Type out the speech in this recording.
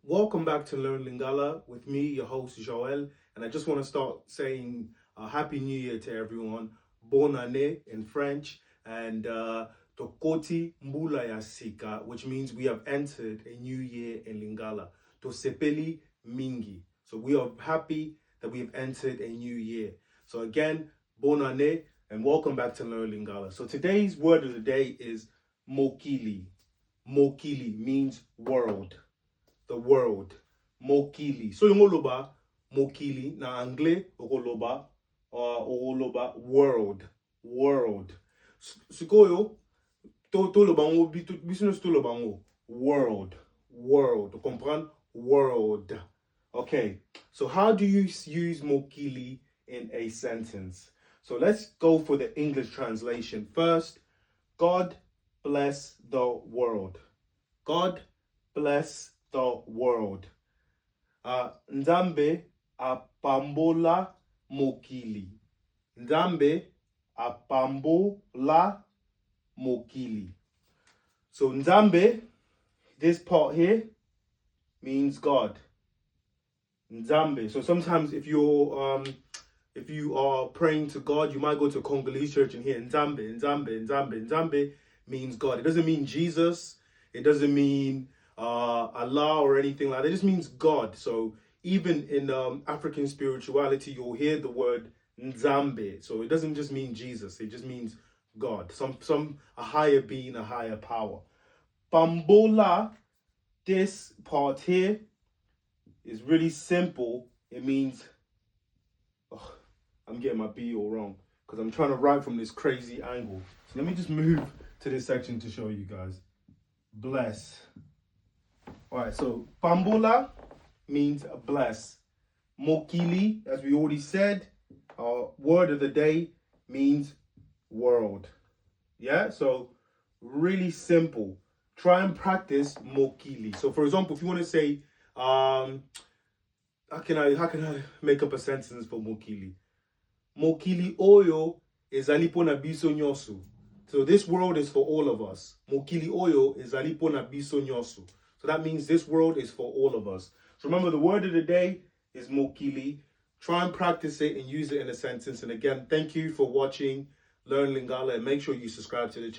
Welcome back to Learn Lingala with me, your host Joel, and I just want to start saying Happy New Year to everyone. Bonne année in French, and Tokoti Mbula ya Sika, which means we have entered a new year in Lingala. To Sepeli Mingi. So we are happy that we have entered a new year. So again, bonne année, and welcome back to Learn Lingala. So today's word of the day is Mokili. Mokili means world. The world. Mokili. So yongoloba Mokili na anglais ogoloba world. World. Sikoyo to lobango business to lobango world. World. Tu comprends? World. Okay. So how do you use Mokili in a sentence? So let's go for the English translation. First, God bless the world. God bless the world. Nzambe apambola Mokili. Nzambe apambola Mokili. So Nzambe, this part here, means God. Nzambe. So sometimes if you are praying to God, you might go to a Congolese church and hear Nzambe, Nzambe, Nzambe. Nzambe means God. It doesn't mean Jesus. It doesn't mean Allah or anything like that. It just means God. So even in African spirituality, you'll hear the word Nzambe. So it doesn't just mean Jesus. It just means God. A higher being, a higher power. Pambola, this part here, is really simple. It means, I'm getting my B all wrong because I'm trying to write from this crazy angle. So let me just move to this section to show you guys. Bless. All right, so Pambola means bless. Mokili, as we already said, our word of the day means world. Yeah, so really simple. Try and practice Mokili. So for example, if you want to say, how can I make up a sentence for Mokili? Mokili oyo ezali pona biso nyoso. So this world is for all of us. Mokili oyo ezali pona biso nyoso. So that means this world is for all of us. So remember, the word of the day is Mokili. Try and practice it and use it in a sentence. And again, thank you for watching Learn Lingala, and make sure you subscribe to the channel.